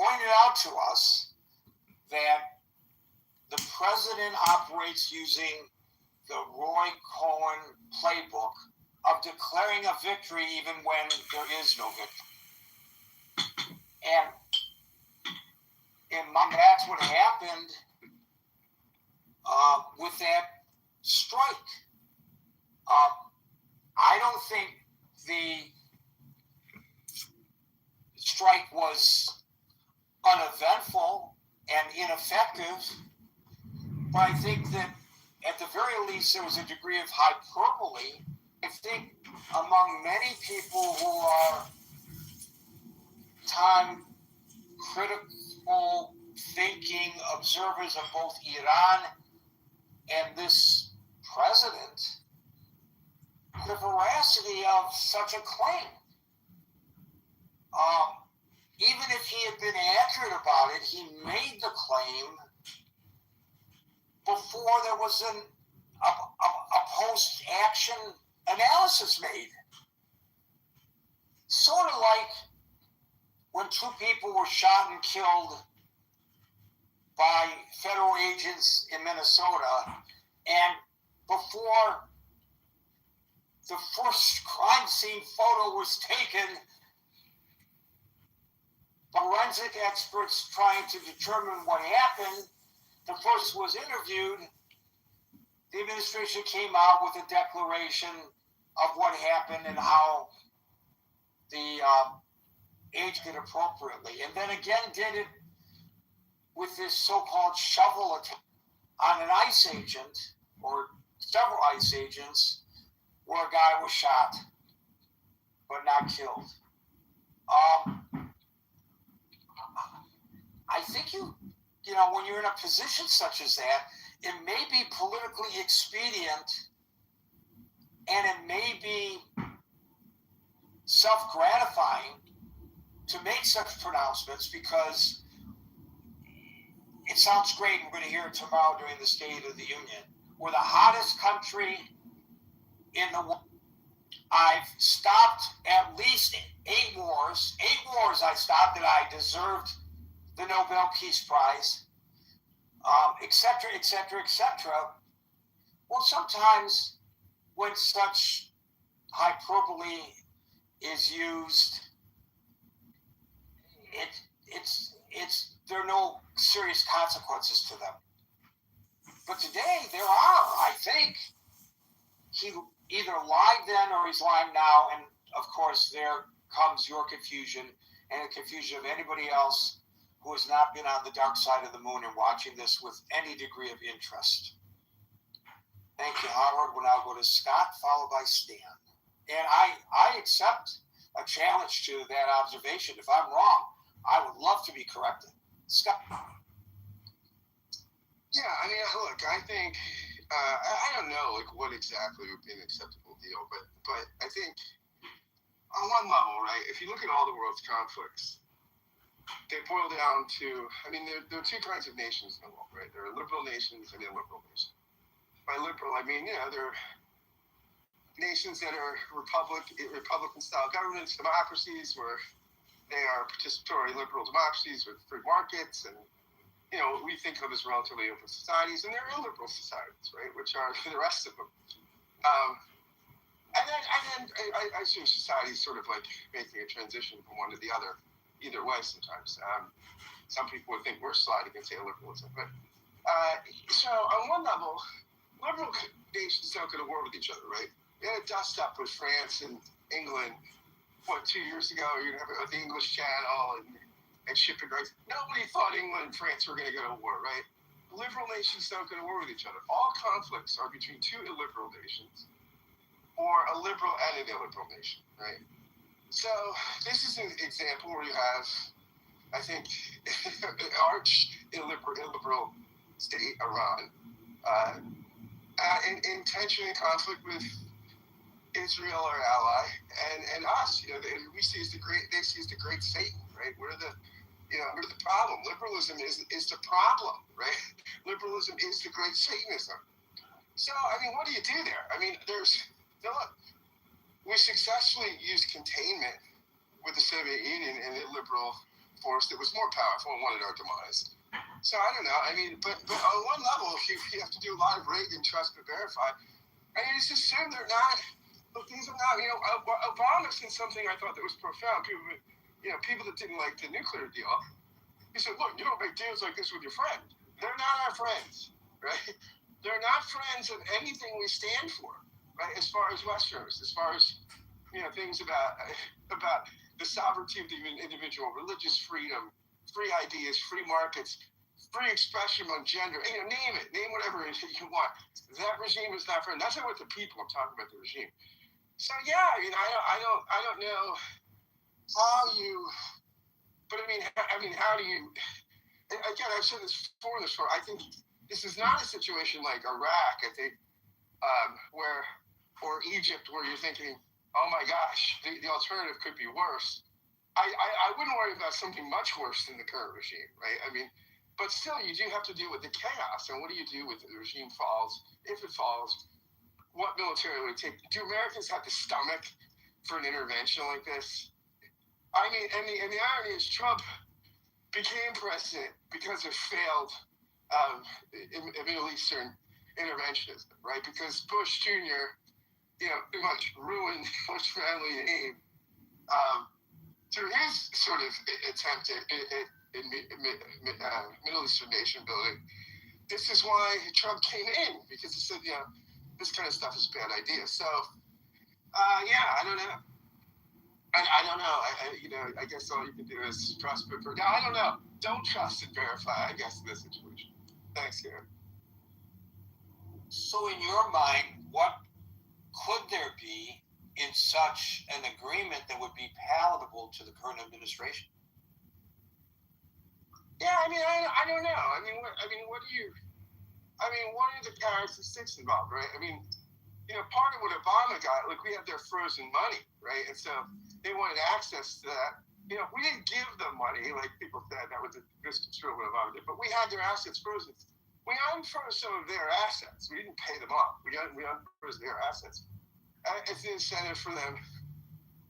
pointed out to us that the president operates using the Roy Cohn playbook of declaring a victory even when there is no victory. And that's what happened with that strike. I don't think the strike was uneventful and ineffective, but I think that at the very least there was a degree of hyperbole. I think among many people who are time critical thinking observers of both Iran and this president, the veracity of such a claim. Even if he had been accurate about it, he made the claim before there was a post-action analysis made. Sort of like when two people were shot and killed by federal agents in Minnesota, and before the first crime scene photo was taken, forensic experts trying to determine what happened, the first was interviewed, the administration came out with a declaration of what happened and how the aged it appropriately. And then again did it with this so-called shovel attack on an ICE agent, or several ICE agents, where a guy was shot but not killed. I think you know, when you're in a position such as that, it may be politically expedient and it may be self-gratifying to make such pronouncements because it sounds great. We're going to hear it tomorrow during the State of the Union. We're the hottest country in the world. I've stopped at least 8 wars. 8 wars I stopped that I deserved the Nobel Peace Prize, et cetera, et cetera, et cetera. Well, sometimes when such hyperbole is used, there are no serious consequences to them. But today there are. I think he either lied then or he's lying now, and of course there comes your confusion and the confusion of anybody else who has not been on the dark side of the moon and watching this with any degree of interest. Thank you, Howard. We'll now go to Scott, followed by Stan. And I accept a challenge to that observation. If I'm wrong, I would love to be corrected. Scott. Yeah, I mean, look, I think, I don't know, like, what exactly would be an acceptable deal, but I think on one level, right, if you look at all the world's conflicts, they boil down to, I mean, there are 2 kinds of nations in the world, right? There are liberal nations and illiberal nations. By liberal, I mean, you know, there are nations that are Republican-style governments, democracies, where they are participatory liberal democracies with free markets and, you know, what we think of as relatively open societies, and there are illiberal societies, right, which are the rest of them. And then I assume society is sort of like making a transition from one to the other, either way sometimes. Some people would think we're sliding into illiberalism. But so on one level, liberal nations don't go to war with each other, right? We had a dust up with France and England, 2 years ago? You're going to have the English Channel and shipping rights. Nobody thought England and France were going to go to war, right? Liberal nations don't go to war with each other. All conflicts are between 2 illiberal nations or a liberal and an illiberal nation, right? So this is an example where you have, I think, arch illiberal state, Iran, in tension and conflict with Israel, our ally, and us. You know, we see as they see as the great Satan, right? We're the problem. Liberalism is the problem, right? Liberalism is the great Satanism. So, I mean, what do you do there? I mean, look, we successfully used containment with the Soviet Union and illiberal force that was more powerful and wanted our demise. So I don't know. I mean, but on one level, you have to do a lot of Reagan trust but verify. I mean, it's assumed they're not. Look, these are not. Obama said something I thought that was profound. People that didn't like the nuclear deal. He said, "Look, you don't make deals like this with your friend. They're not our friends, right? They're not friends of anything we stand for, right? As far as Westerners, as far as things about the sovereignty of the individual, religious freedom, free ideas, free markets, free expression on gender, name whatever it is you want. That regime is not friend. That's not what the people are talking about, the regime. So yeah, I mean, I don't know how you, but I mean, how do you? Again, I've said this before. I think this is not a situation like Iraq. I think or Egypt, where you're thinking, oh my gosh, the alternative could be worse. I wouldn't worry about something much worse than the current regime, right? I mean, but still, you do have to deal with the chaos. And what do you do if the regime falls? If it falls, what military would it take? Do Americans have the stomach for an intervention like this? I mean, and the irony is Trump became president because of failed Middle Eastern interventionism, right? Because Bush Jr., pretty much ruined Bush family name through his sort of attempt at Middle Eastern nation building. This is why Trump came in, because he said, this kind of stuff is a bad idea. So, I don't know. I don't know. I guess all you can do is trust but verify. I don't know. Don't trust and verify, I guess, in this situation. Thanks, Gary. So in your mind, what could there be in such an agreement that would be palatable to the current administration? Yeah, I mean, I don't know. What are the characteristics involved, right? I mean, part of what Obama got, like we had their frozen money, right? And so they wanted access to that. We didn't give them money, like people said, that was a misconstrued what Obama did, but we had their assets frozen. We unfroze some of their assets. We didn't pay them off. We unfroze their assets. It's an incentive for them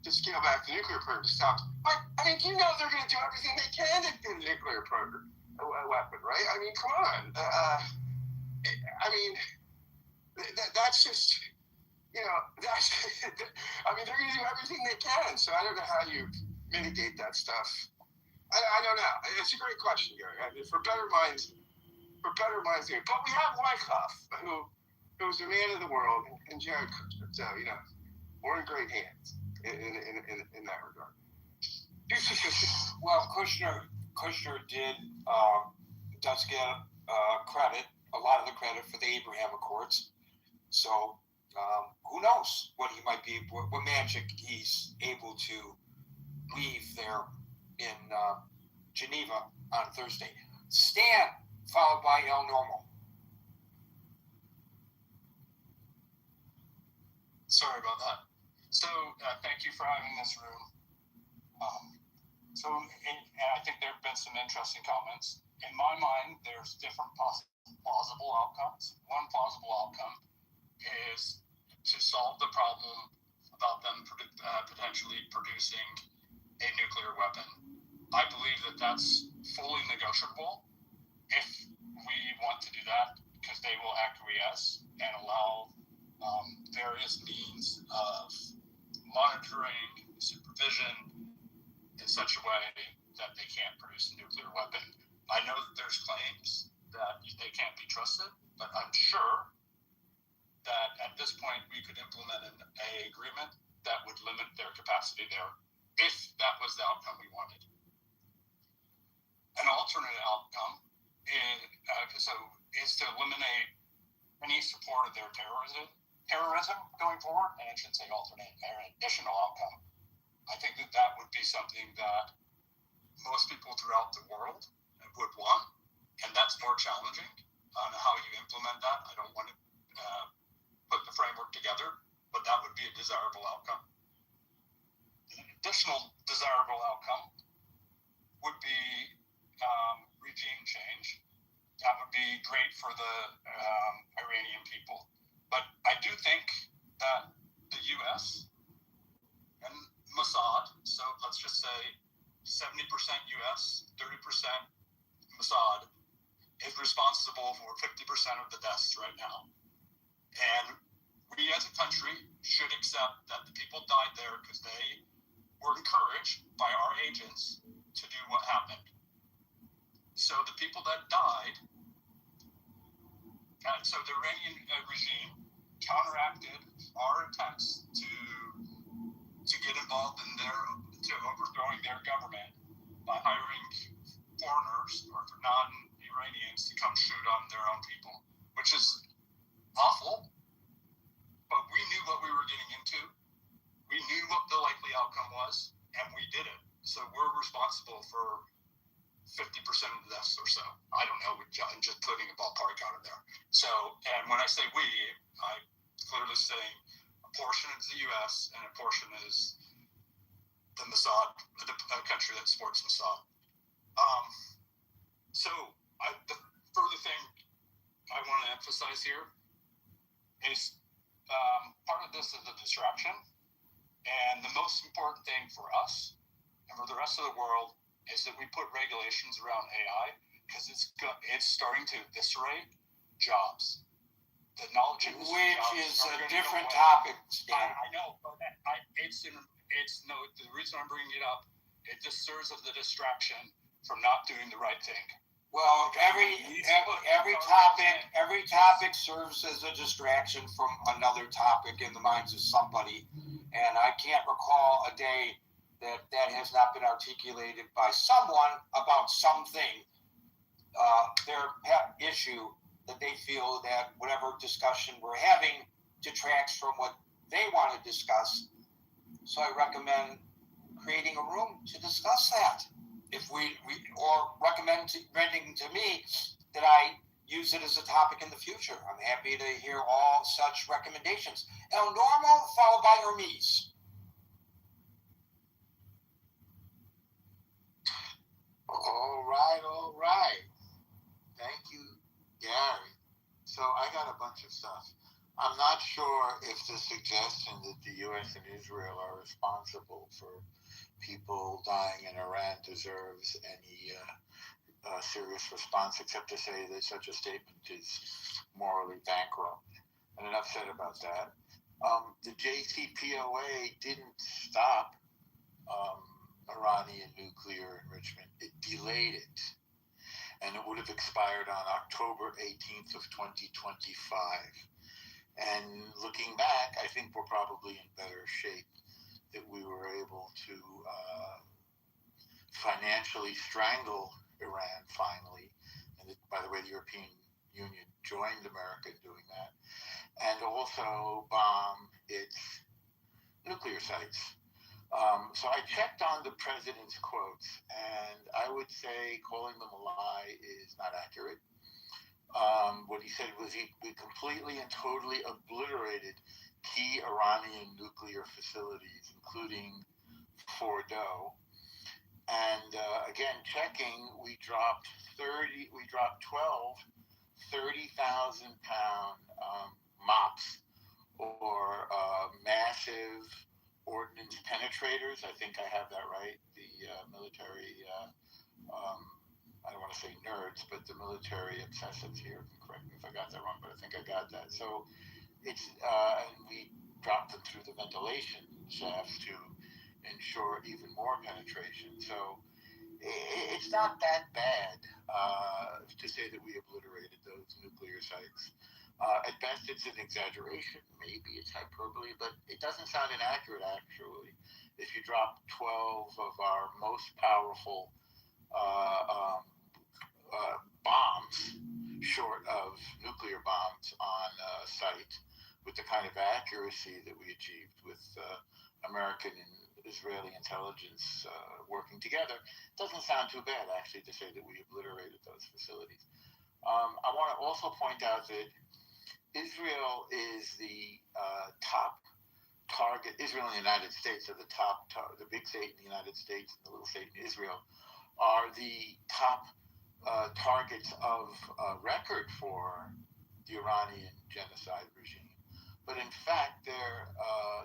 to scale back the nuclear program, to stop. But, they're going to do everything they can to get the nuclear program a weapon, right? I mean, come on. That's just, that's, they're going to do everything they can. So I don't know how you mitigate that stuff. I don't know. It's a great question, Gary. For better minds, but we have Wyckoff, who's a man of the world, and Jared Kushner. So, we're in great hands in that regard. Well, Kushner does get credit, a lot of the credit for the Abraham Accords. So who knows what he might be, what magic he's able to weave there in Geneva on Thursday. Stan, followed by El Normo. Sorry about that. So thank you for having this room. And I think there have been some interesting comments. In my mind, there's different plausible outcomes. One plausible outcome is to solve the problem about them potentially producing a nuclear weapon. I believe that that's fully negotiable if we want to do that, because they will acquiesce and allow various means of monitoring, supervision in such a way that they can't produce a nuclear weapon. I know that there's claims that they can't be trusted, but I'm sure that at this point we could implement an agreement that would limit their capacity there if that was the outcome we wanted. An alternate outcome is to eliminate any support of their terrorism going forward, and I should say alternate or additional outcome. I think that would be something that most people throughout the world would want, and that's more challenging on how you implement that. I don't want to put the framework together, but that would be a desirable outcome. An additional desirable outcome would be regime change. That would be great for the Iranian people. But I do think that the U.S. and Mossad, so let's just say 70% US, 30% Mossad, is responsible for 50% of the deaths right now. And we as a country should accept that the people died there because they were encouraged by our agents to do what happened. So the people that died, and so the Iranian regime counteracted our attempts to get involved in to overthrowing their government by hiring foreigners or non-Iranians to come shoot on their own people, which is awful. But we knew what we were getting into. We knew what the likely outcome was, and we did it. So we're responsible for 50% of the deaths or so. I don't know. I'm just putting a ballpark out of there. So, and when I say we, I'm clearly saying a portion is the U.S. and a portion is the Mossad, the country that supports Mossad. The further thing I want to emphasize here is part of this is a distraction, and the most important thing for us and for the rest of the world is that we put regulations around AI because it's starting to eviscerate jobs. The knowledge which is a different topic. I know, but the reason I'm bringing it up, it just serves as a distraction from not doing the right thing. Well, every topic serves as a distraction from another topic in the minds of somebody, and I can't recall a day that has not been articulated by someone about something, their pet issue that they feel that whatever discussion we're having detracts from what they want to discuss. So I recommend creating a room to discuss that. If we or recommending to me that I use it as a topic in the future. I'm happy to hear all such recommendations. El Normo followed by Hermes. All right. Thank you, Gary. So I got a bunch of stuff. I'm not sure if the suggestion that the U.S. and Israel are responsible for people dying in Iran deserves any serious response, except to say that such a statement is morally bankrupt. And enough said about that. The JCPOA didn't stop Iranian nuclear enrichment. It delayed it. And it would have expired on October 18th of 2025. And looking back, I think we're probably in better shape that we were able to financially strangle Iran finally. And that, by the way, the European Union joined America in doing that. And also bomb its nuclear sites. So I checked on the president's quotes, and I would say calling them a lie is not accurate. What he said was we completely and totally obliterated key Iranian nuclear facilities, including Fordow. And again, checking, we dropped 12 30,000-pound MOPs, or massive ordnance penetrators. I think I have that right. The military, I don't want to say nerds, but the military obsessives here can correct me if I got that wrong, but I think I got that. So it's, and we dropped them through the ventilation shafts to ensure even more penetration. So it's not that bad to say that we obliterated those nuclear sites. At best, it's an exaggeration. Maybe it's hyperbole, but it doesn't sound inaccurate, actually. If you drop 12 of our most powerful bombs, short of nuclear bombs, on a site with the kind of accuracy that we achieved with American and Israeli intelligence working together, doesn't sound too bad, actually, to say that we obliterated those facilities. I want to also point out that Israel is the top target. Israel and the United States are the top the big state in the United States and the little state in Israel are the top targets of record for the Iranian genocide regime. But in fact,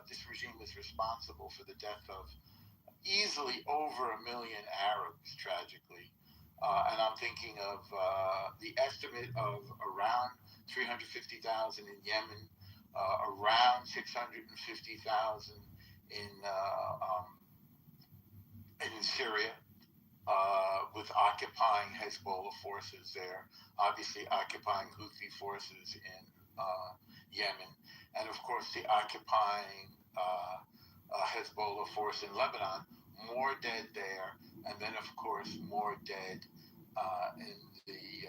this regime is responsible for the death of easily over 1 million Arabs, tragically. And I'm thinking of the estimate of around 350,000 in Yemen, around 650,000 in Syria, with occupying Hezbollah forces there, obviously occupying Houthi forces in Yemen, and of course the occupying Hezbollah force in Lebanon. More dead there, and then of course more dead in the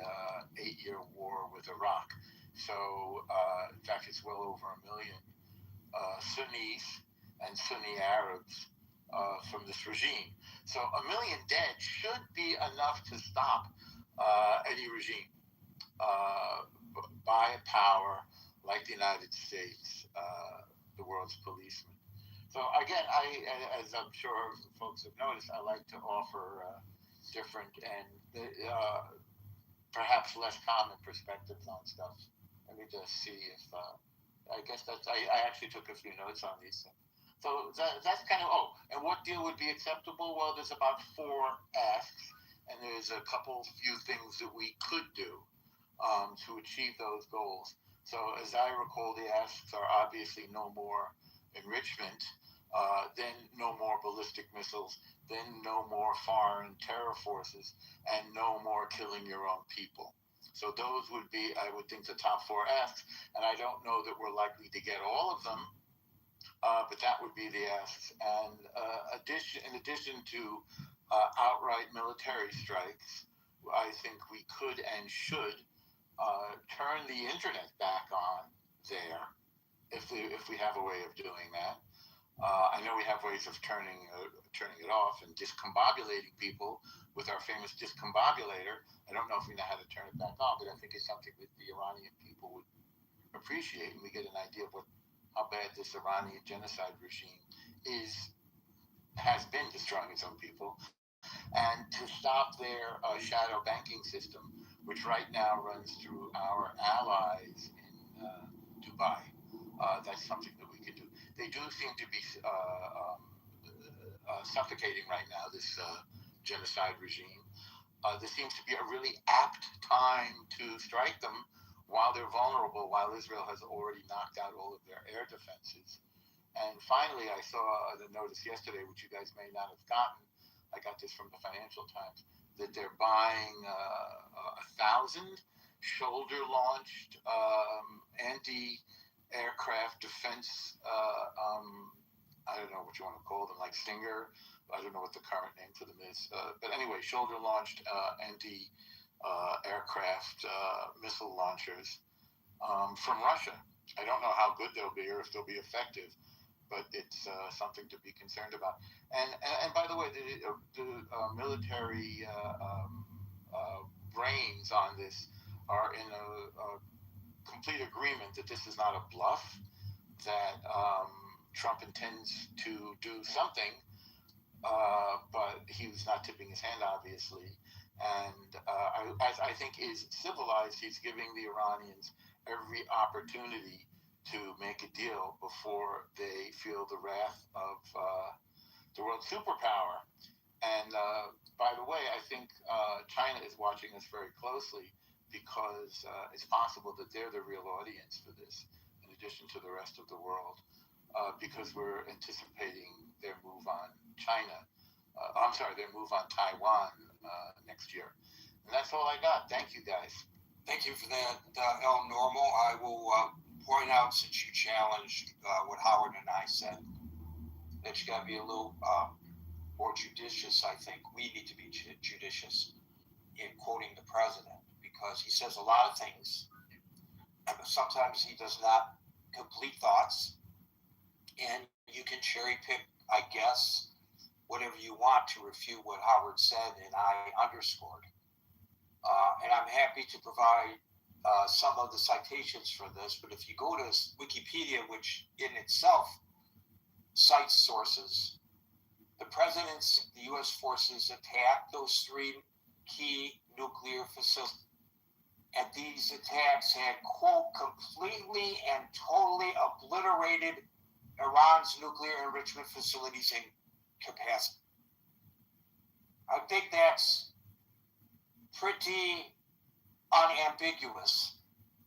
8-year war with Iraq. So in fact, it's well over 1 million Sunnis and Sunni Arabs from this regime. So 1 million dead should be enough to stop any regime by a power like the United States, the world's policeman. So again, as I'm sure folks have noticed, I like to offer different and perhaps less common perspectives on stuff. Let me just see if I guess I actually took a few notes on these things. So that's kind of, and what deal would be acceptable? Well, there's about 4 asks, and there's a few things that we could do to achieve those goals. So as I recall, the asks are obviously no more enrichment, then no more ballistic missiles, then no more foreign terror forces, and no more killing your own people. So those would be, I would think, the top 4 asks, and I don't know that we're likely to get all of them, but that would be the asks. And in addition to outright military strikes, I think we could and should turn the internet back on there, if we have a way of doing that. I know we have ways of turning it off and discombobulating people with our famous discombobulator. I don't know if we know how to turn it back on, but I think it's something that the Iranian people would appreciate, and we get an idea of how bad this Iranian genocide regime has been destroying its own people, and to stop their shadow banking system, which right now runs through our allies in Dubai. That's something that we can do. They do seem to be suffocating right now, this genocide regime. This seems to be a really apt time to strike them while they're vulnerable, while Israel has already knocked out all of their air defenses. And finally, I saw the notice yesterday, which you guys may not have gotten. I got this from the Financial Times, that they're buying 1,000 shoulder-launched anti-aircraft defense, I don't know what you want to call them, like Stinger. I don't know what the current name for them is. But anyway, shoulder-launched anti-aircraft missile launchers from Russia. I don't know how good they'll be or if they'll be effective, but it's something to be concerned about. And by the way, the military brains on this are in a complete agreement that this is not a bluff, that Trump intends to do something, but he was not tipping his hand, obviously. And as I think is civilized, he's giving the Iranians every opportunity to make a deal before they feel the wrath of the world superpower. And by the way, I think China is watching us very closely, because it's possible that they're the real audience for this, in addition to the rest of the world, because we're anticipating their move on their move on Taiwan next year. And that's all I got. Thank you, guys. Thank you for that, El Normal. I will point out, since you challenged what Howard and I said, that you got to be a little more judicious. I think we need to be judicious in quoting the president, because he says a lot of things. Sometimes he does not complete thoughts, and you can cherry pick, I guess, whatever you want to refute what Howard said and I underscored. And I'm happy to provide some of the citations for this, but if you go to Wikipedia, which in itself cites sources, the U.S. forces attacked those 3 key nuclear facilities, and these attacks had, quote, completely and totally obliterated Iran's nuclear enrichment facilities and capacity. I think that's pretty unambiguous.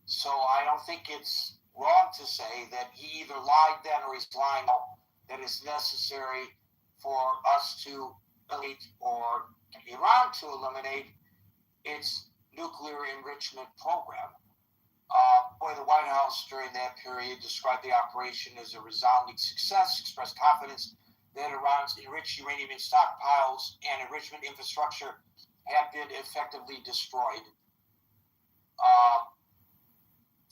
So I don't think it's wrong to say that he either lied then or he's lying now, that it's necessary for us to eliminate or Iran to eliminate its nuclear enrichment program. The White House during that period described the operation as a resounding success, expressed confidence that Iran's enriched uranium stockpiles and enrichment infrastructure had been effectively destroyed.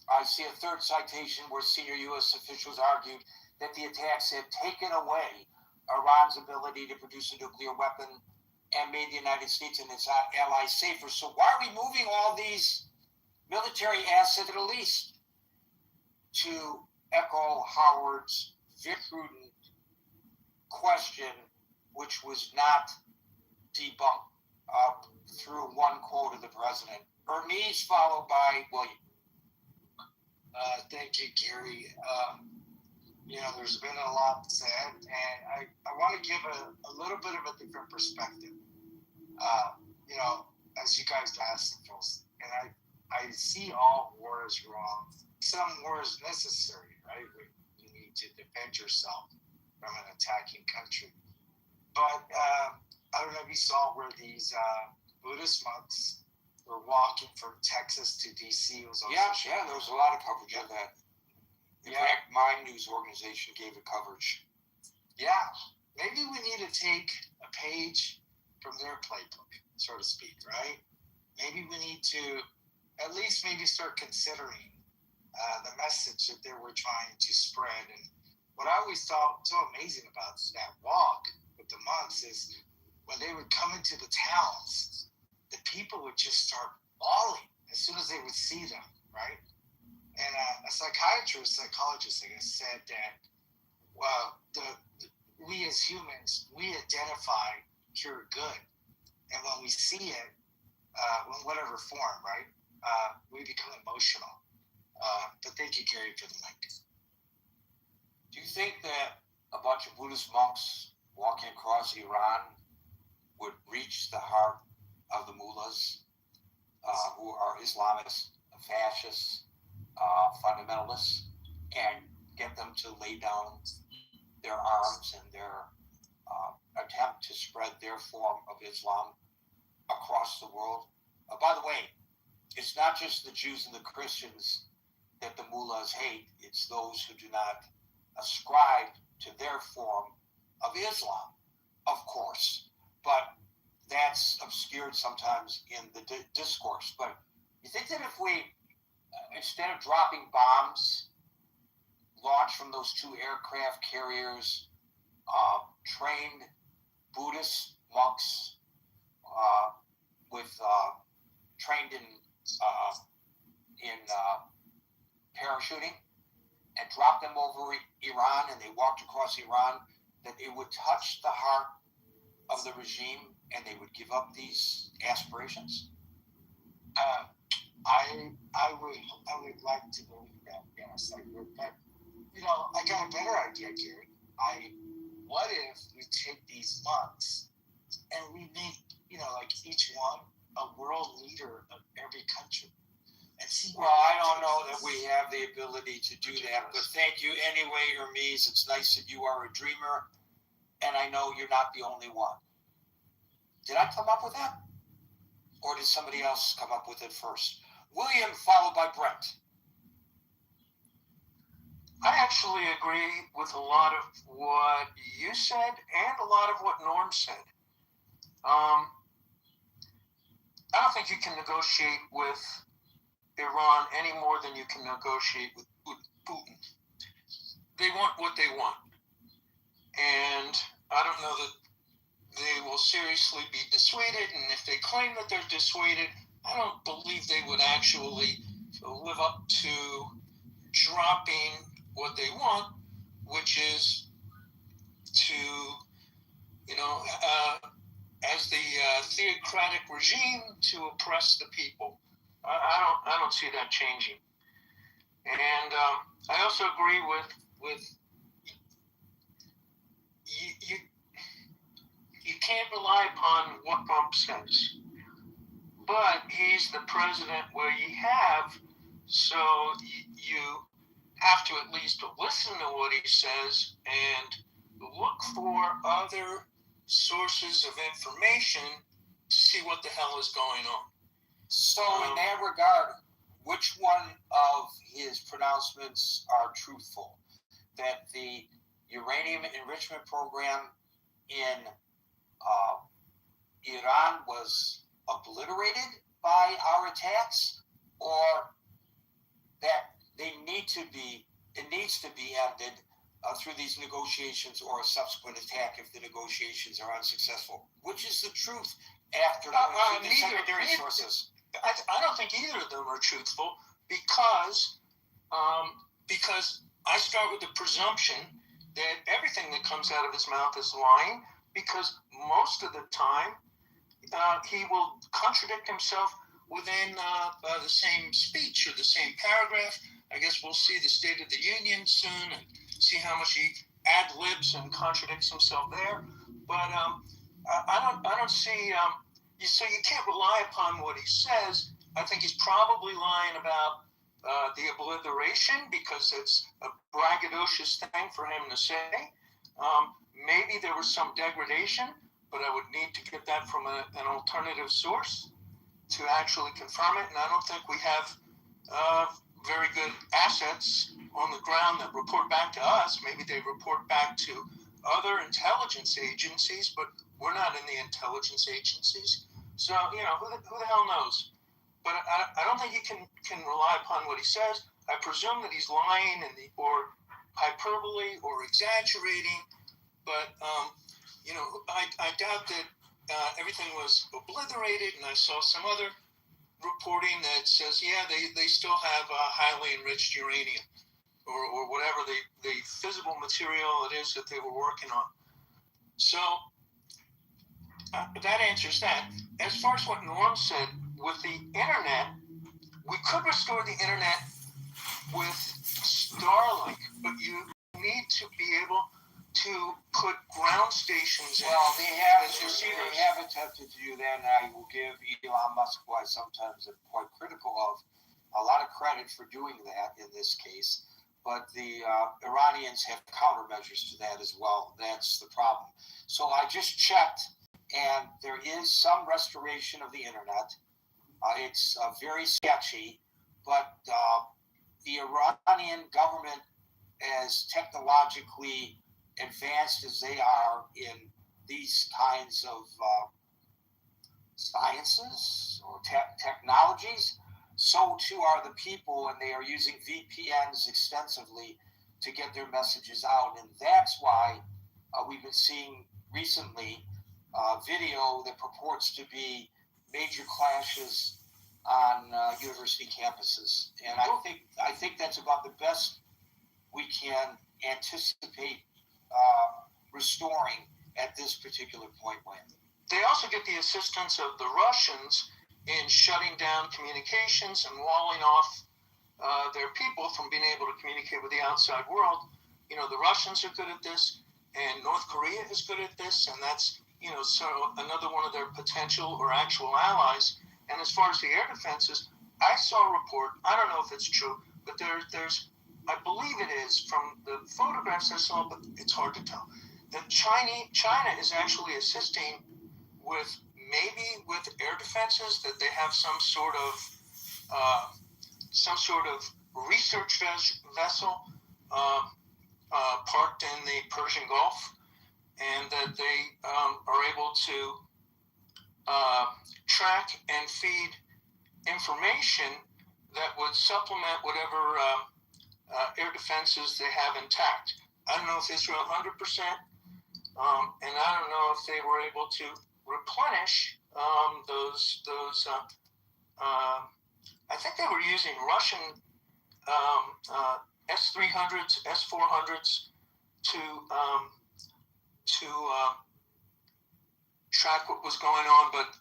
I see a third citation where senior U.S. officials argued that the attacks had taken away Iran's ability to produce a nuclear weapon and made the United States and its allies safer. So why are we moving all these military assets to the Middle East? To echo Howard's very prudent question, which was not debunked through one quote of the president. Bernice, followed by William. Thank you, Gary. There's been a lot said, and I want to give a little bit of a different perspective. As you guys asked, and I see all war is wrong. Some war is necessary, right? You need to defend yourself from an attacking country. But I don't know if you saw where these Buddhist monks were walking from Texas to D.C. It was Yeah, there was a lot of coverage of that. In fact, my news organization gave it coverage. Yeah, maybe we need to take a page from their playbook, so to speak, right? Maybe we need to at least maybe start considering the message that they were trying to spread. And what I always thought so amazing about that walk with the monks is when they would come into the towns, the people would just start bawling as soon as they would see them, right? And a psychologist, I guess, said that, well, we as humans, we identify pure good. And when we see it, in whatever form, right, we become emotional. But thank you, Gary, for the mic. Do you think that a bunch of Buddhist monks walking across Iran would reach the heart of the mullahs who are Islamists, fascists, fundamentalists, and get them to lay down their arms and their attempt to spread their form of Islam across the world? By the way, it's not just the Jews and the Christians that the mullahs hate. It's those who do not ascribe to their form of Islam, of course. But that's obscured sometimes in the discourse. But you think that if we, instead of dropping bombs, launched from those two aircraft carriers, trained Buddhist monks trained in parachuting, and dropped them over Iran, and they walked across Iran, that it would touch the heart of the regime and they would give up these aspirations? I would like to believe that, yes, I would. But I got a better idea, Gary. What if we take these monks and we make, like each one a world leader of every country? And see. Well, I don't know that we have the ability to do that, but thank you anyway, Hermes. It's nice that you are a dreamer, and I know you're not the only one. Did I come up with that? Or did somebody else come up with it first? William, followed by Brent. I actually agree with a lot of what you said and a lot of what Norm said. I don't think you can negotiate with Iran any more than you can negotiate with Putin. They want what they want. And I don't know that they will seriously be dissuaded. And if they claim that they're dissuaded, I don't believe they would actually live up to dropping what they want, which is to, as the theocratic regime, to oppress the people. I don't see that changing. And I also agree with you can't rely upon what Trump says. But he's the president where you have, so you have to at least listen to what he says and look for other sources of information to see what the hell is going on. So in that regard, which one of his pronouncements are truthful? That the uranium enrichment program in Iran was obliterated by our attacks, or that it needs to be ended through these negotiations or a subsequent attack if the negotiations are unsuccessful? Which is the truth after going through the secondary sources? I don't think either of them are truthful because I start with the presumption that everything that comes out of his mouth is lying, because most of the time he will contradict himself within the same speech or the same paragraph. I guess we'll see the State of the Union soon and see how much he ad-libs and contradicts himself there. But I don't see. So you can't rely upon what he says. I think he's probably lying about the obliteration because it's a braggadocious thing for him to say. Maybe there was some degradation, but I would need to get that from an alternative source to actually confirm it. And I don't think we have very good assets on the ground that report back to us. Maybe they report back to other intelligence agencies, but we're not in the intelligence agencies. So, who the hell knows? But I don't think you can rely upon what he says. I presume that he's lying or hyperbole or exaggerating, but I doubt that everything was obliterated. And I saw some other reporting that says, yeah, they still have highly enriched uranium or whatever the physical material it is that they were working on. So that answers that. As far as what Norm said, with the internet, we could restore the internet with Starlink, but you need to be able to put ground stations in. Well, they have attempted to do that, and I will give Elon Musk, who I sometimes am quite critical of, a lot of credit for doing that in this case. But the Iranians have countermeasures to that as well. That's the problem. So I just checked, and there is some restoration of the internet. It's very sketchy, but the Iranian government, as technologically advanced as they are in these kinds of sciences or technologies, so too are the people, and they are using VPNs extensively to get their messages out. And that's why we've been seeing recently video that purports to be major clashes on university campuses. And I think that's about the best we can anticipate restoring at this particular point, Wayne. They also get the assistance of the Russians in shutting down communications and walling off their people from being able to communicate with the outside world. The Russians are good at this, and North Korea is good at this, and that's, sort of another one of their potential or actual allies. And as far as the air defenses, I saw a report, I don't know if it's true, but there's I believe it is, from the photographs I saw, but it's hard to tell, that China is actually assisting with air defenses, that they have some sort of research vessel parked in the Persian Gulf, and that they are able to track and feed information that would supplement whatever air defenses they have intact. I don't know if Israel 100%, and I don't know if they were able to replenish those. I think they were using Russian S-300s, S-400s to track what was going on, but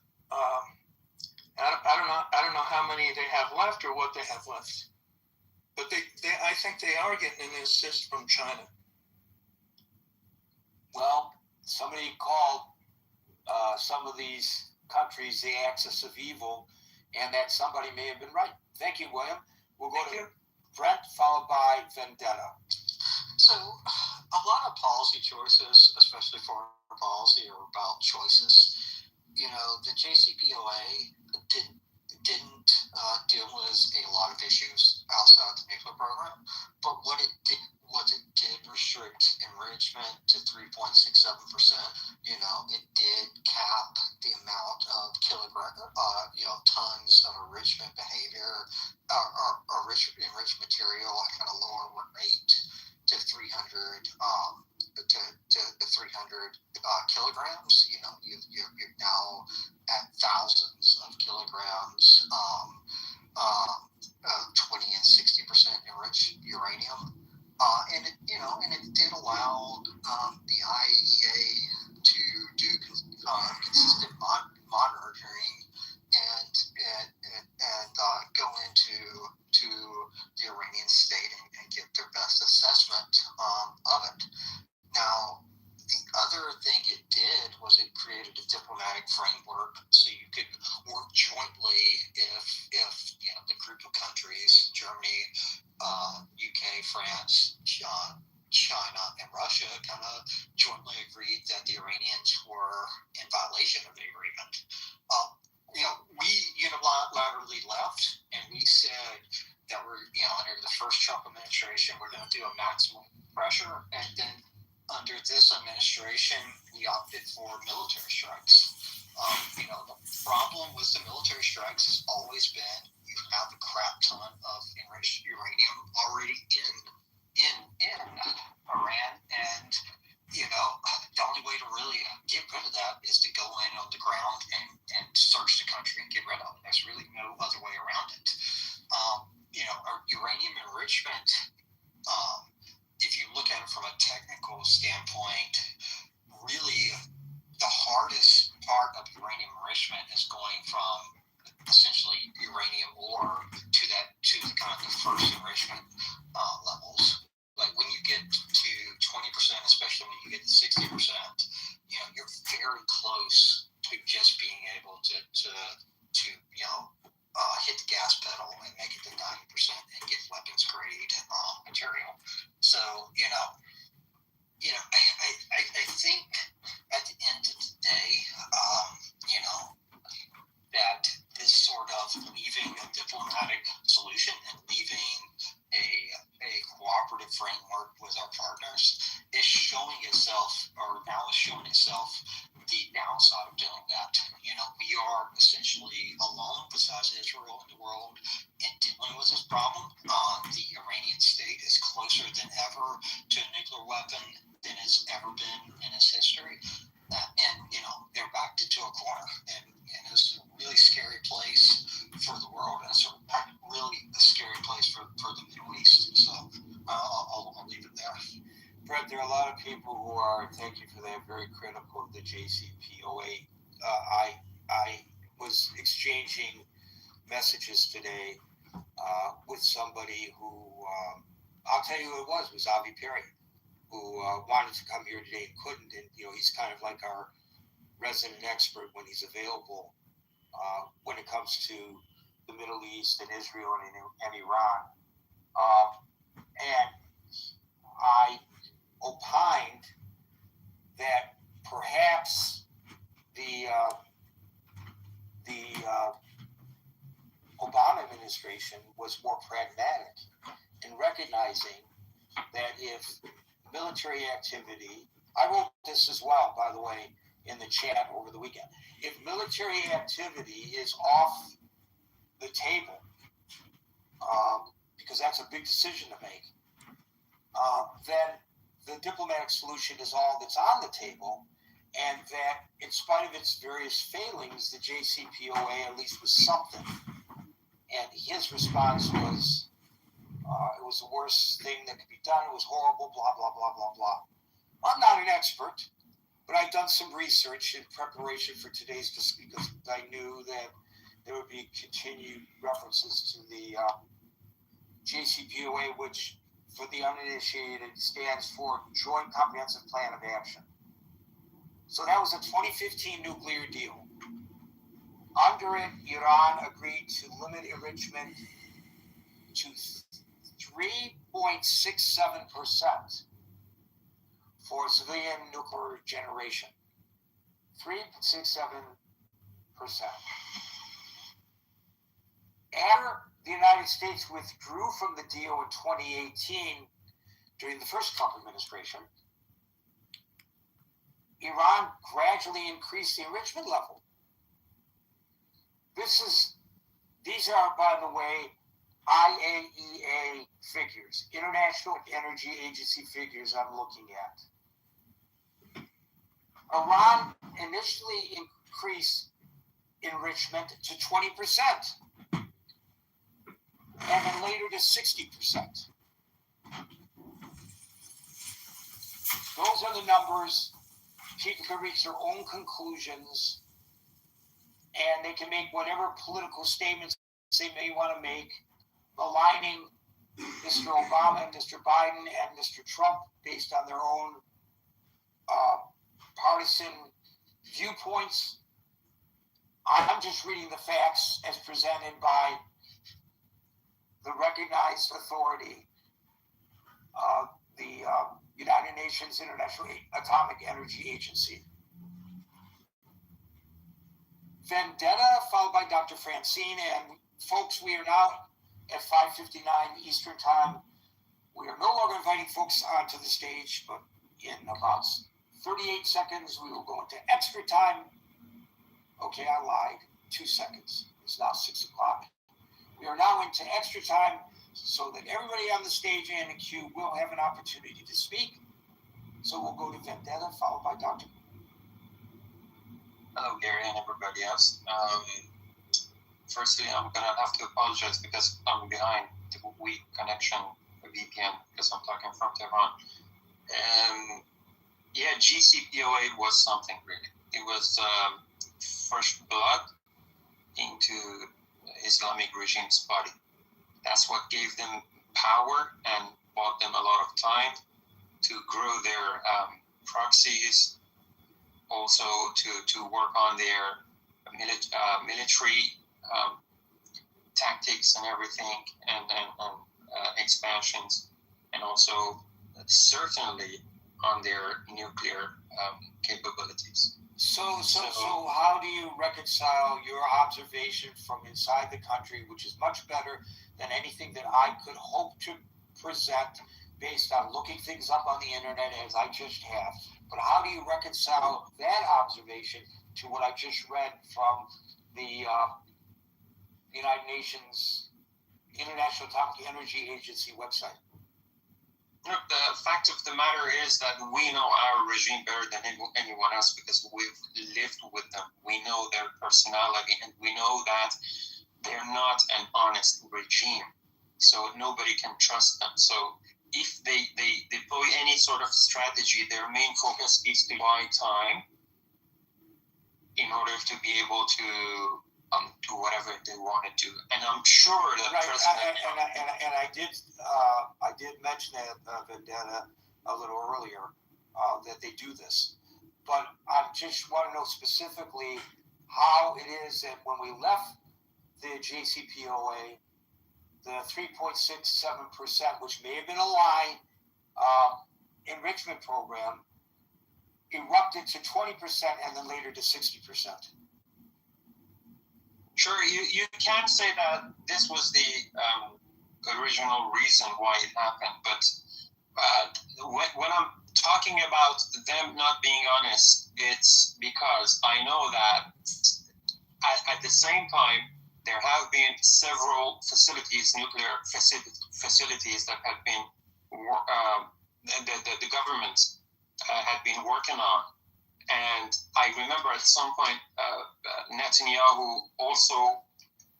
I don't know how many they have left or what they have left. But I think they are getting an assist from China. Well, somebody called some of these countries the axis of evil, and that somebody may have been right. Thank you, William. We'll go to Brent, followed by Vendetta. So, a lot of policy choices, especially foreign policy, are about choices. You know, the JCPOA didn't deal with a lot of issues outside the nuclear program, but what it did restrict enrichment to 3.67%. You know, it did cap the amount of tons of enrichment behavior, enriched material at a lower rate to 300 to 300 kilograms. You know, you're now at thousands of kilograms, 20 and 60% enriched uranium. And it did allow the IAEA to do consistent monitoring and go into the Iranian state and get their best assessment of it. Now, the other thing it did was it created a diplomatic framework so you could work jointly if the group of countries, Germany, UK, France, China, and Russia kind of jointly agreed that the Iranians were in violation of the agreement. We unilaterally left, and we said that we're, under the first Trump administration, we're going to do a maximum pressure, and then under this administration, we opted for military strikes. The problem with the military strikes has always been you have a crap ton of enriched uranium already in Iran, and the only way to really get rid of that is to go in on the ground and search the country and get rid of it. There's really no other way around it. Uranium enrichment, if you look at it from a technical standpoint, really the hardest part of uranium enrichment is going from essentially uranium ore to the kind of the first enrichment levels. Like when you get to 20%, especially when you get to 60%, you're very close to just being able to hit the gas pedal and make it to 90% and get weapons grade material. So I think at the end of the day, that this sort of leaving a diplomatic solution and leaving a cooperative framework with our partners is showing itself the downside of doing that. We are essentially alone besides Israel in the world in dealing with this problem. The Iranian state is closer than ever to a nuclear weapon than it's ever been in its history. And they're backed into a corner, and it's a really scary place for the world, and it's really a scary place for the Middle East. So I'll leave it there. Brett, there are a lot of people who are, thank you for that, very critical of the JCPOA. I was exchanging messages today with somebody who, I'll tell you who it was Avi Perry, who wanted to come here today and couldn't. And, he's kind of like our resident expert when he's available when it comes to the Middle East and Israel and Iran. And I opined that perhaps the Obama administration was more pragmatic in recognizing that if military activity, I wrote this as well, by the way, in the chat over the weekend, if military activity is off the table, because that's a big decision to make, then the diplomatic solution is all that's on the table, and that in spite of its various failings, the JCPOA at least was something. And his response was, it was the worst thing that could be done. It was horrible, blah, blah, blah, blah, blah. I'm not an expert, but I've done some research in preparation for today's discussion because I knew that there would be continued references to the JCPOA, which, for the uninitiated, stands for Joint Comprehensive Plan of Action. So that was a 2015 nuclear deal. Under it, Iran agreed to limit enrichment to 3.67% for civilian nuclear generation. 3.67%. After the United States withdrew from the deal in 2018 during the first Trump administration, Iran gradually increased the enrichment level. These are, by the way, IAEA figures, International Energy Agency figures I'm looking at. Iran initially increased enrichment to 20%, and then later to 60%. Those are the numbers. People can reach their own conclusions, and they can make whatever political statements they may want to make, aligning Mr. Obama and Mr. Biden and Mr. Trump based on their own partisan viewpoints. I'm just reading the facts as presented by the recognized authority, the United Nations International Atomic Energy Agency. Vendetta, followed by Dr. Francine. And folks, we are now at 5:59 Eastern Time. We are no longer inviting folks onto the stage, but in about 38 seconds, we will go into extra time. Okay, I lied. 2 seconds. It's now 6 o'clock. We are now into extra time so that everybody on the stage and the queue will have an opportunity to speak. So we'll go to Vendetta, followed by Dr. Hello, Gary, and everybody else. Firstly, I'm going to have to apologize because I'm behind the weak connection VPN because I'm talking from Tehran. GCPOA was something really. It was fresh blood into Islamic regime's body. That's what gave them power and bought them a lot of time to grow their proxies, also to work on their military tactics and everything, and expansions, and also certainly on their nuclear capabilities. So how do you reconcile your observation from inside the country, which is much better than anything that I could hope to present based on looking things up on the internet as I just have? But how do you reconcile that observation to what I just read from the United Nations International Atomic Energy Agency website? The fact of the matter is that we know our regime better than anyone else because we've lived with them. We know their personality, and we know that they're not an honest regime. So nobody can trust them. So if they deploy any sort of strategy, their main focus is to buy time in order to be able to do whatever they want to do. And I'm sure that President... I did mention that Vendetta a little earlier, that they do this. But I just want to know specifically how it is that when we left the JCPOA, the 3.67%, which may have been a lie, enrichment program, erupted to 20% and then later to 60%. Sure, you can't say that this was the original reason why it happened, but when I'm talking about them not being honest, it's because I know that at the same time, there have been several facilities, nuclear facilities that have been, the government had been working on. And I remember at some point, Netanyahu also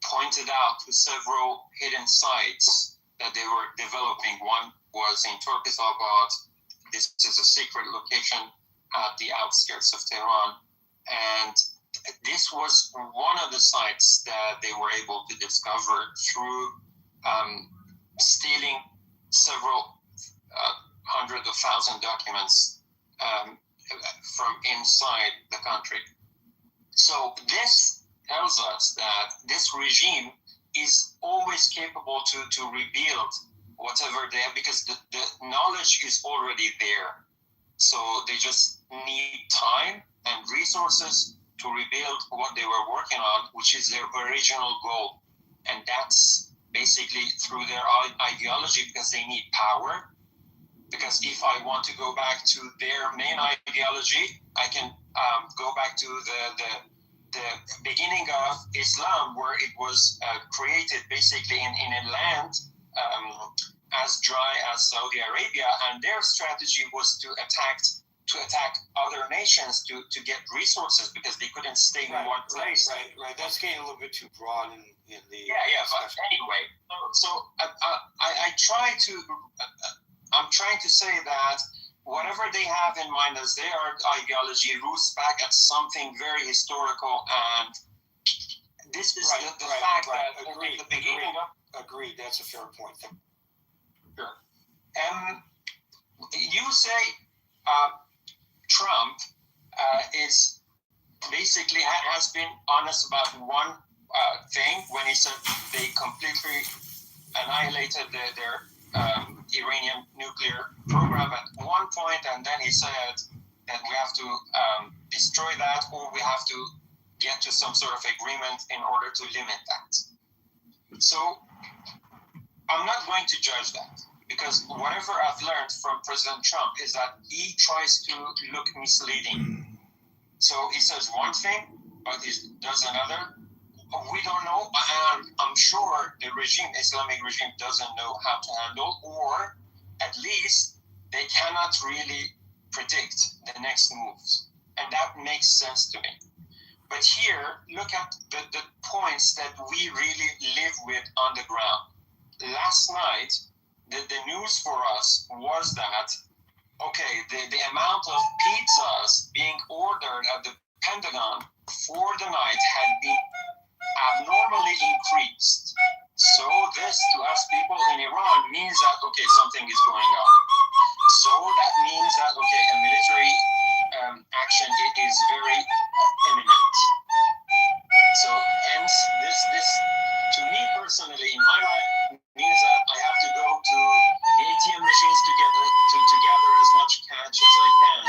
pointed out to several hidden sites that they were developing. One was in Turkisabad. This is a secret location at the outskirts of Tehran. And this was one of the sites that they were able to discover through stealing several hundred of thousand documents from inside the country. So this tells us that this regime is always capable to rebuild whatever they have, because the knowledge is already there. So they just need time and resources to rebuild what they were working on, which is their original goal. And that's basically through their ideology, because they need power. Because if I want to go back to their main ideology, I can go back to the beginning of Islam, where it was created basically in a land as dry as Saudi Arabia, and their strategy was to attack other nations to get resources, because they couldn't stay in one place. Right. That's getting a little bit too broad in the But anyway, so I try to. I'm trying to say that whatever they have in mind as their ideology roots back at something very historical, and this is the fact that Agreed. at the beginning of... Agreed. That's a fair point. Sure. You say Trump is basically has been honest about one thing when he said they completely annihilated their Iranian nuclear program at one point, and then he said that we have to destroy that, or we have to get to some sort of agreement in order to limit that. So I'm not going to judge that, because whatever I've learned from President Trump is that he tries to look misleading. So he says one thing, but he does another. We don't know, and I'm sure the Islamic regime doesn't know how to handle, or at least they cannot really predict the next moves. And that makes sense to me. But here, look at the points that we really live with on the ground. Last night, the news for us was that, okay, the amount of pizzas being ordered at the Pentagon for the night had been abnormally increased. So this, to us people in Iran, means that, okay, something is going on. So that means that, okay, a military action is very imminent. So hence, this to me personally, in my life, means that I have to go to the ATM machines to gather as much cash as I can,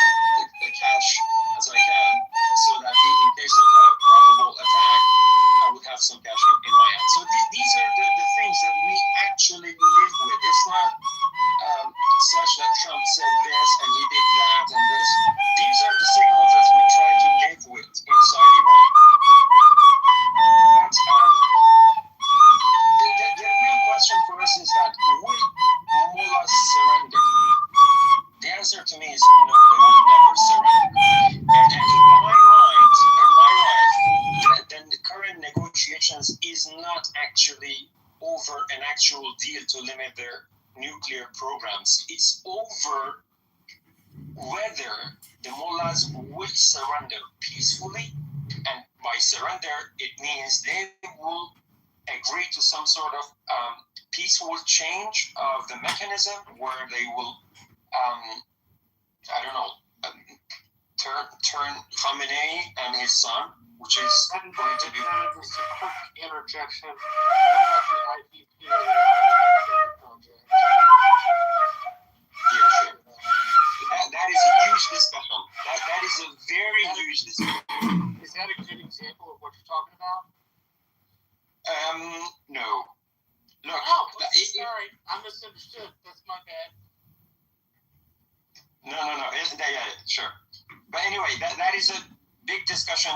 so that in case of a probable attack, I would have some cash in my hand. So these are the things that we actually live with. It's not such that Trump said this and he did that and this. These are the signals that we try to live with inside Iran. But the real question for us is that will mullahs surrender? The answer to me is no, they will never surrender. And in my mind, in my life, the current negotiations is not actually over an actual deal to limit their nuclear programs. It's over whether the mullahs will surrender peacefully, and by surrender, it means they will agree to some sort of peaceful change of the mechanism where they will, turn Khamenei and his son, which is going to be... Just a quick interjection. What about the IPP project? Yeah, sure. That is a huge discussion. That is a very huge discussion. Is that a good example of what you're talking about? No. Look, Sorry, I misunderstood. That's my bad. No. Yeah, sure. But anyway, that is a big discussion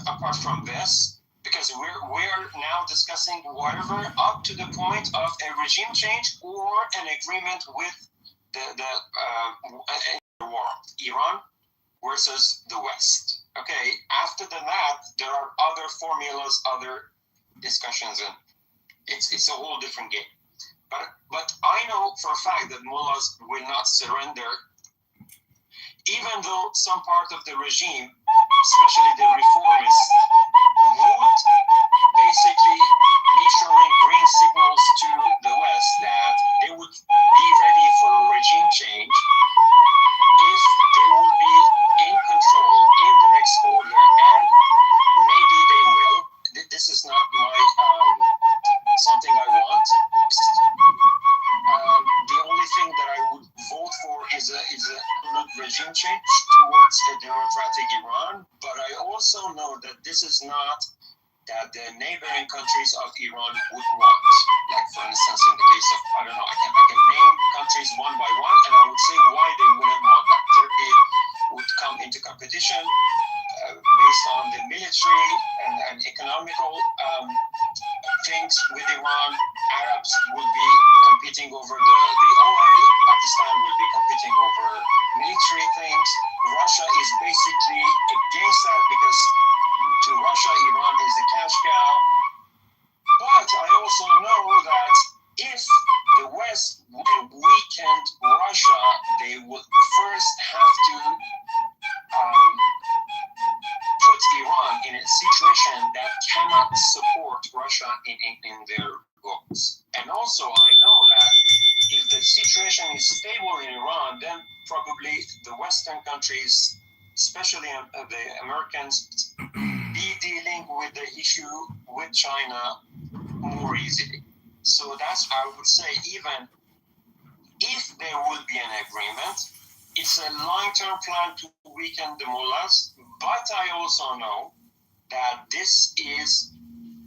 apart from this, because we're now discussing whatever up to the point of a regime change or an agreement with the war, Iran versus the West. Okay, after that, there are other formulas, other discussions, and it's a whole different game. But I know for a fact that mullahs will not surrender, even though some part of the regime, especially the reformists, would basically be showing green signals to the West that they would be ready for a regime change if they would be in the neighboring countries of Iran would want. Like, for instance, in the case of, I don't know, I can name countries one by one, and I would say why they wouldn't want that. Turkey would come into competition based on the military and economical things with Iran. Arabs would be competing over the oil. Pakistan would be competing over military things. Russia is basically against that because to Russia, Iran is the cash cow. But I also know that if the West weakened Russia, they would first have to put Iran in a situation that cannot support Russia in their goals. And also, I know that if the situation is stable in Iran, then probably the Western countries, especially the Americans, be dealing with the issue with China more easily. So that's, I would say, even if there would be an agreement, it's a long-term plan to weaken the mullahs. But I also know that this is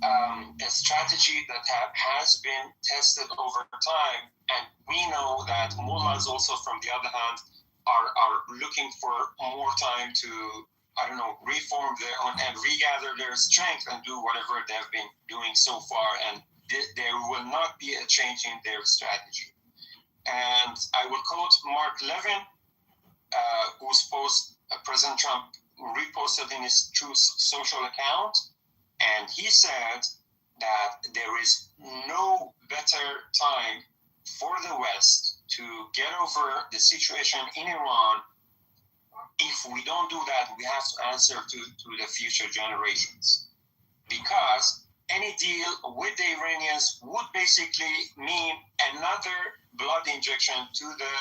a strategy that has been tested over time, and we know that mullahs also, from the other hand, are looking for more time to, I don't know, reform their own and regather their strength and do whatever they've been doing so far, and there will not be a change in their strategy. And I will quote Mark Levin, whose post President Trump reposted in his Truth social account, and he said that there is no better time for the West to get over the situation in Iran. If we don't do that, we have to answer to the future generations. Because any deal with the Iranians would basically mean another blood injection to the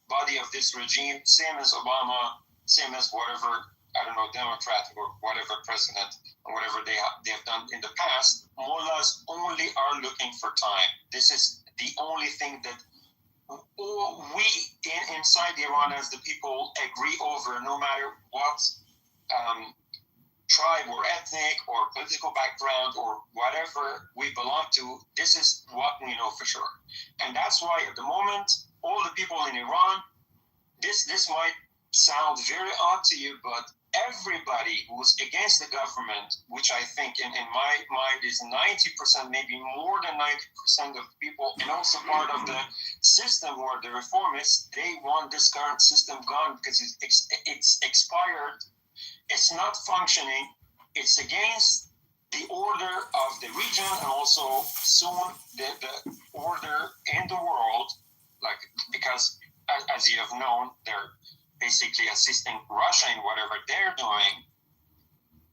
body of this regime, same as Obama, same as whatever, I don't know, Democrat or whatever president or whatever they have done in the past. Mullahs only are looking for time. This is the only thing that we inside Iran as the people agree over, no matter what tribe or ethnic or political background or whatever we belong to. This is what we know for sure. And that's why at the moment, all the people in Iran, this might sound very odd to you, but everybody who's against the government, which I think in my mind is 90%, maybe more than 90% of people, and also part of the system or the reformists, they want this current system gone because it's expired. It's not functioning. It's against the order of the region and also soon the order in the world, like, because as you have known, they're basically assisting Russia in whatever they're doing.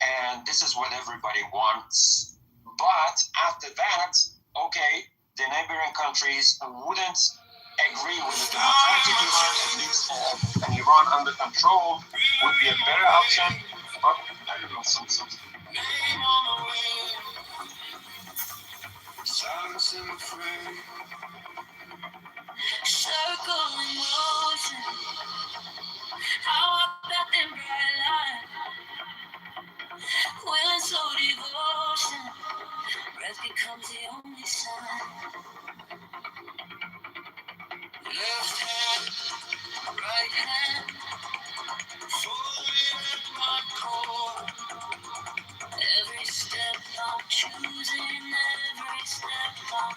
And this is what everybody wants. But after that, okay, the neighboring countries wouldn't agree with the democratic Iran, at least an Iran under control would be a better option. But I don't know, some silence in the frame. Circle in motion. How about them bright lights? When slow devotion, breath becomes the only sign. Left hand, right hand, fully at my core. Every step I'm choosing, every step I'm